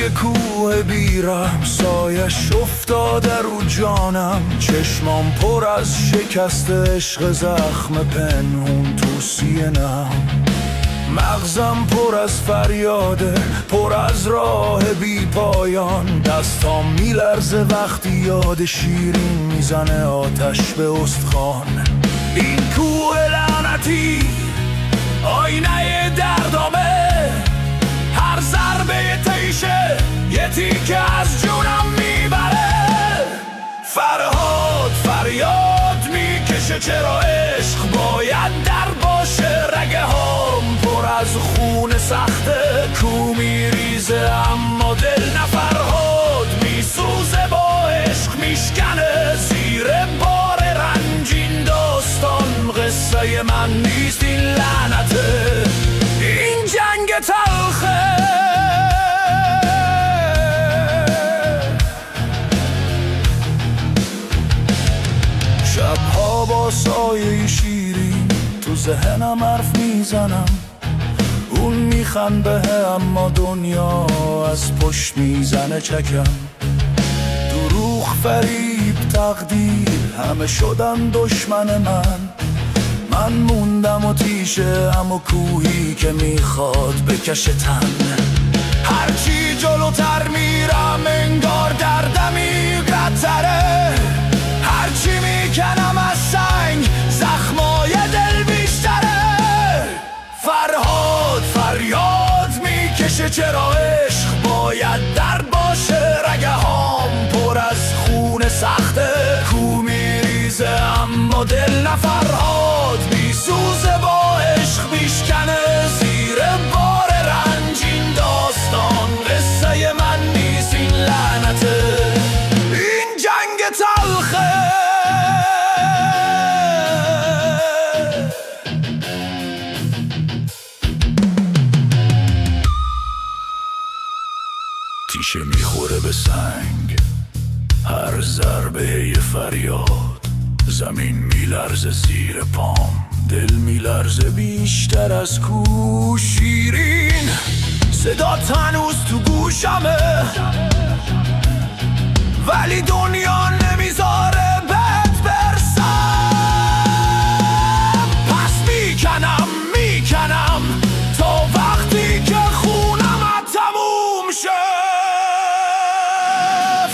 یه کوه بیرم سایش افتاده رو جانم، چشمام پر از شکست عشق، زخم پنهون تو سینه‌ام. مغزم پر از فریاده، پر از راه بی پایان، دستام میلرزه وقتی یاد شیرین میزنه آتش به استخوان. این کوه لعنتی آینه دردامه، هر ضربه تیشه یه تیکه از جونم میبره. فرهاد فریاد میکشه چرا عشق باید در باشه، رگه هام پر از خون سخته، کو میریزه اما دل نه. فرهاد میسوزه با عشق، میشکنه زیر بار رنجین داستان. قصه من نیست این لعنته، این جنگ تلخه. شبها با سایه شیرین تو ذهنم حرف میزنم، اون میخنده اما دنیا از پشت میزنه چکم. دروغ، فریب، تقدیر همه شدن دشمن من موندم و تیشه اما کوهی که میخواد بکشه تن. هرچی جلوتر میرم انگار دردمی قدتره، هرچی میکنم از سنگ زخمای دل بیشتره. فرهاد فریاد میکشه چرا عشق باید در باشه، رگه هام پر از خون سخته، کو میریزه اما دل نه. فرهاد میسوزه با عشق، میشکنه زیر بار رنجین داستان. قصه من نیست این لعنته، این جنگ تلخه. تیشه میخوره به سنگ، هر ضربه یه فریاد، زمین میلرزه زیر پام، دل میلرزه بیشتر از کو. شیرین صدات هنوز تو گوشمه، ولی دنیا نمیذاره بهت برسم. پس میکنم تا وقتی که خونم تموم شه.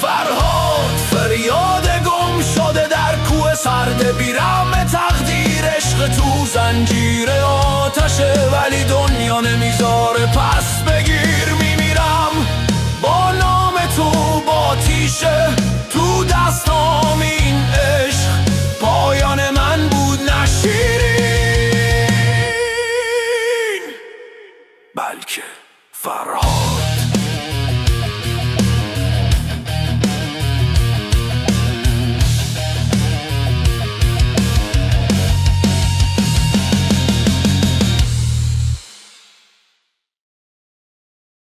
فرهاد فریاد گم شده در کوه سرد بیرم تقدیر، عشق تو زنجیر آتشه، ولی دنیا نمیذاره پس بگیر. میمیرم با نام تو، با تیشه تو دستام.